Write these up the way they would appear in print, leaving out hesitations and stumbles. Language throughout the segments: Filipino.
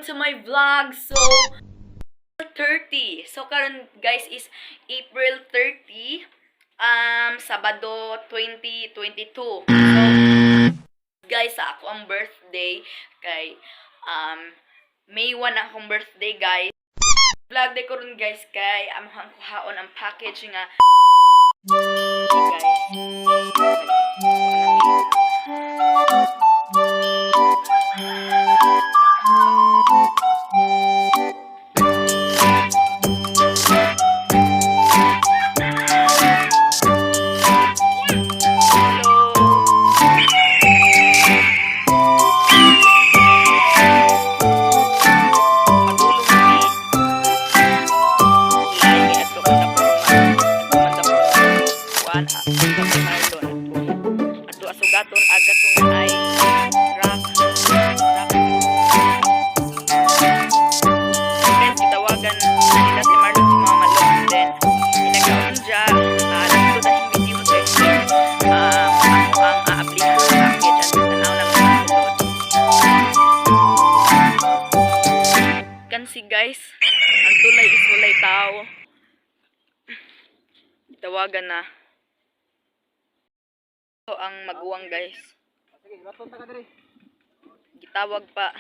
welcome to my vlog. So 30. So karon guys is April 30, Sabado 2022. So guys, sa ako ang birthday kay May 1 akong birthday guys. Vlog day ko ron guys kay among kuhaon ang package nga ato asugaton agatong ay rock then kitawagan nila si Marlon si Mama Malong then inagaon dya nagto na yung video guys ang a-apply ko package ang tanaw na mga sulod kan si guys ang tulay is walay tao tawagan na ang maguwang guys. Sige, raton ta ka diri. Gitawag pa.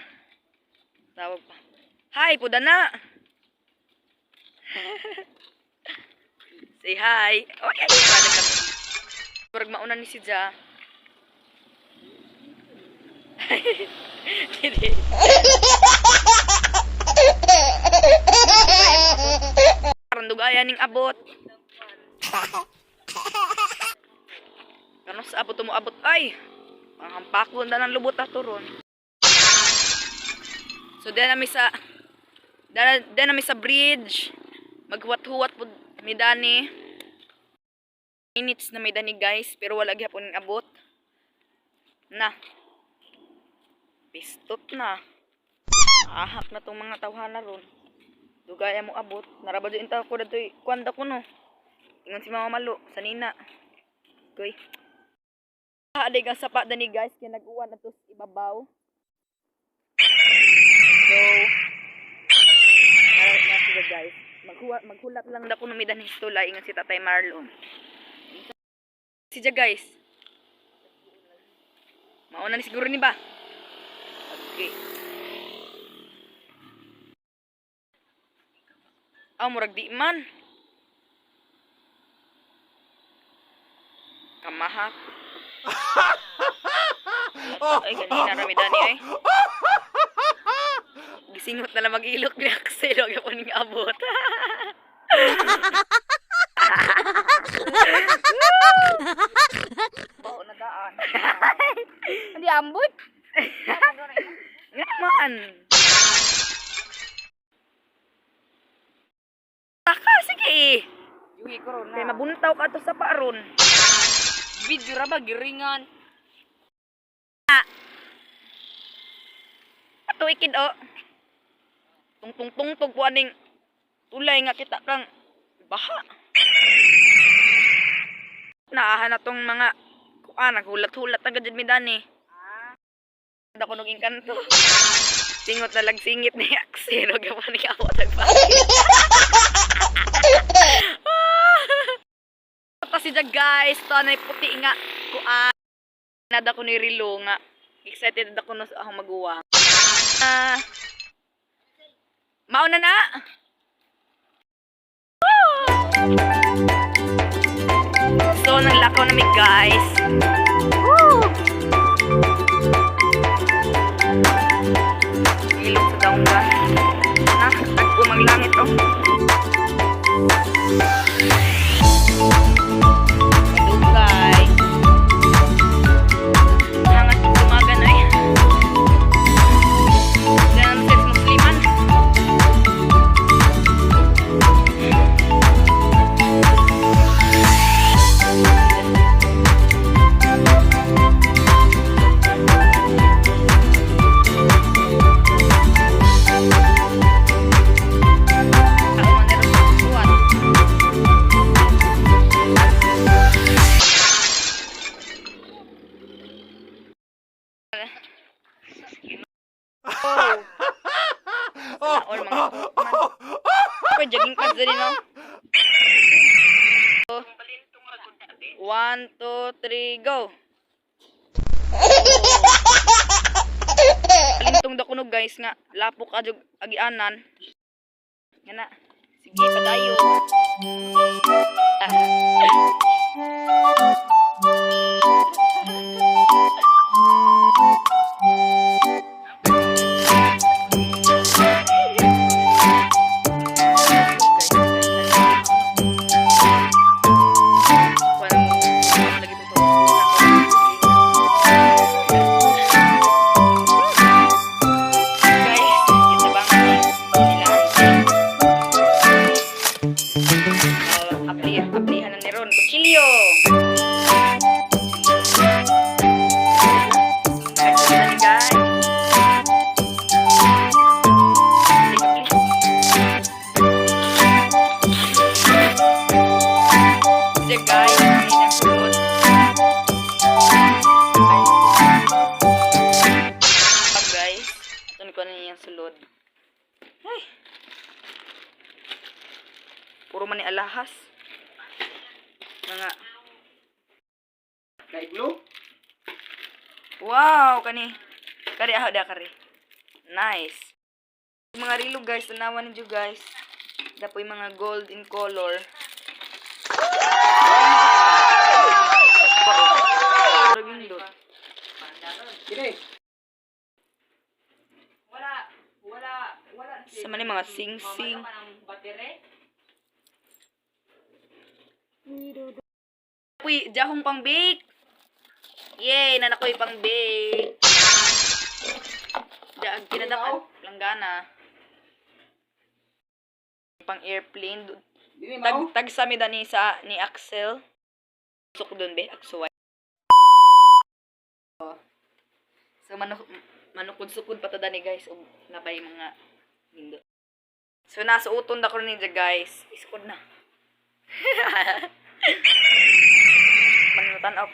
Tawag pa. Hi, pudana. Say hi. Okay, para kami. Murag mauna ni si Ja. Dili. Karon dugaya ning abot. Ano sa abot mo abot ay ang hampakon na ng lubot ato ron. So then nami sa bridge maghuwat-huwat pud mi dani minutes na mi dani guys pero wala gyapon abot na pistot na ahak na tong mga tawhana ron dugaya mo abot narabad yung taw ko datoy kwanda ko no ingon si Mama Malo sa nina koy aday ang sapa dani guys kaya nag-uwan na to sa ibabaw. So alright na sila guys. Maghulat lang dako numidan histula ingon si Tatay Marlon. Sija guys. Mauna ni siguro ni ba? Okay. Murag di man. Kamahak. Ay, ganina rami dani ay. Gisingot na lang mag-ilok ni Axel. Huwag ako ning abot. Bao na daan. Hindi ambot. Nga man. Taka, sige. Yuhi ko ron Kaya na. mabuntaw ka to sa paron. Video ra ba giringan? Ato ikid o. Tungtong-tungtog po aning tulay nga kita kang baha. Naahan na tong mga naghulat-hulat agad dyan mi dani. Ako nung inkanto. Singot na lang singit ni Axel. Huwag ka pa niya ako kasi dyan guys, tanay puti nga kuan. Nada ko ni Rilo nga. Excited ako na sa akong maguwa. Mauna na! So, nanglakaw na mi guys. Woo! Ilog sa daong ka. Nagpumang langit oh. Dugay. Hangat tumagan ay. Ganang sex musliman. din no. 1, 2, 3, go. Lintong da kuno guys nga lapok adjog agianan. Nga na. Sige padayo. Aplihan na ni Ron. Kutsilyo! Nagsabi na ni guys. Sige guys, hindi na sulod. Guys, ito ko na niyang sulod. Ay! Puro man ni alahas. Mga Naiglo? wow, kani. Kari da kari. Nice. Mga rilo guys, tanawan niyo guys. Dapoy mga gold in color. Kini. Sa man mga sing-sing. Uy, jahong pang bake. Yay, nanakoy pang bake. Daag kinadaan langgana. Pang airplane. Dili mao. Tag sa mi dani sa ni Axel. Suk dun be, aksuway. So manukod-sukod pa ta dani guys ug nabay mga hindo. So nasuuton da ko ni guys. Iskod na. Manutan up.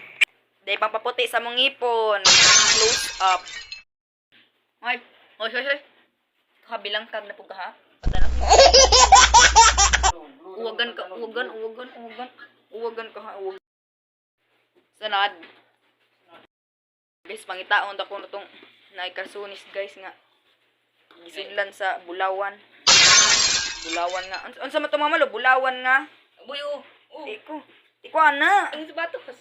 Day pampaputi sa mong ngipon. Close up. Ay, oy, oy, oy. Kabilang kag na pug ha. Patanak. Uwagan ka, uwagan ka ha, uwagan. Sanad. Guys, pangitaon ta ko nitong naikasunis guys nga. Gisinlan sa Bulawan. Bulawan nga. Unsa man to mamalo? Bulawan nga. Boy, Iko ana. ang sabatos.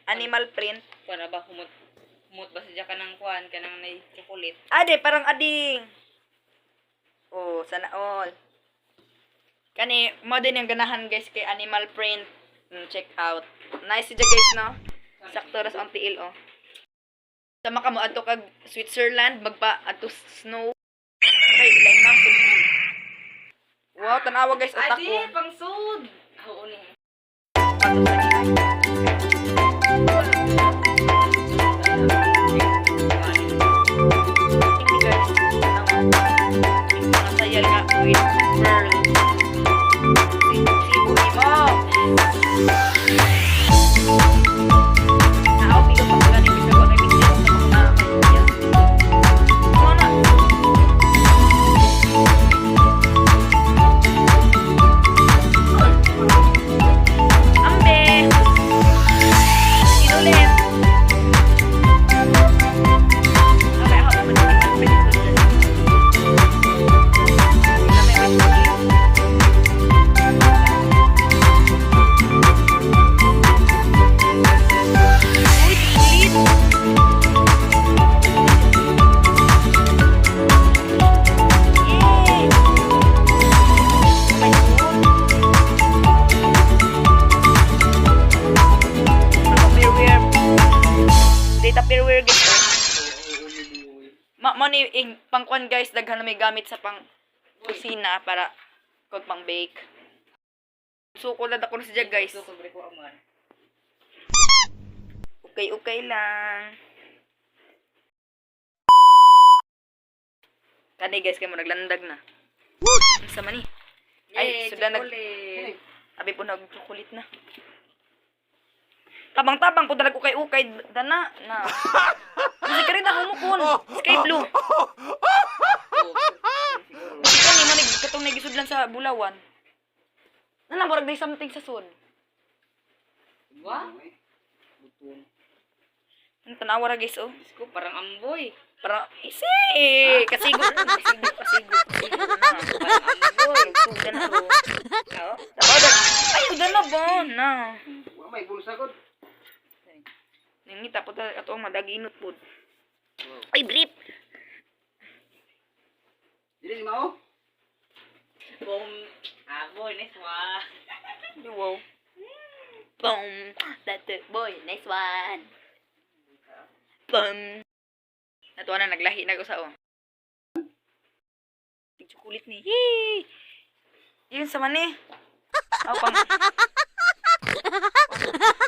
Animal print. Para ba humot ba siya ka ng kuan, ka ng may chocolate? Ade, parang ading. Oh, sana all. Kani, mo din yung ganahan guys kay animal print. Check out. Nice siya guys, no? Sakto ras ang tiil, oh. Sama ka mo ato kag Switzerland, magpa ato snow. Okay, lain na. Wow, tanawa guys, utak ko. Pang sud. Oo ni. Hindi guys, masayal nga with pearl. Sibo mo. Naaw, pilo pa sila ni Bisa ko na bigyan sa mga kaibigan. Mana? Ambe! Inulit! Okay, ako naman natin ang pwede ito dyan. Uy, sweet! Yay! Oh my God! Tupperware. Tupperware guys. Mo ni pangkuan guys, daghan na may gamit sa pang kusina para kog pang bake. Suko lang ako na siya guys. Sobre ko aman. Okay lang. Kani guys kay mo naglandag na. Sa man ni? Ay, sudah nag abi po nag-chocolate na. Tabang-tabang po dalag ukay-ukay dana na. Kasi ka rin ako mukon. Sky blue. Kasi ka ni mo ni katong nagisudlan sa Bulawan. Nala murag day something sa sud. Wa? Butun. Ang tanawa ra guys oh. Diyos ko, parang amboy. Para isi kasigo na. Parang amboy. Sudan na ro. Oo. Ay, udan na ba na. Wa may bulsa gud. Ningita po ta ato ang madaginot pod. Ay, brief. Dili mao. Boom. Amboy, nice wa. Wow. Boom. That's it, boy. Nice one. Boom. Natuwa na, naglahi na ko sa o. Tigsukulit ni. Yee! Yun sa mani. Oh, pang...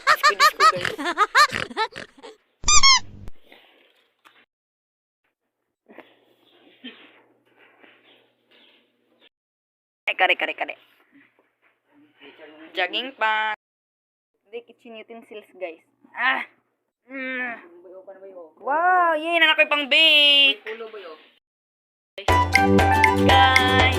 Disco, guys. Ay, kare. Jogging pa. Hindi, kitchen utensils, guys. Ah! Bayo pa na bayo. Wow! Yay! Nanak ko pang bake! Pulo bayo. Guys!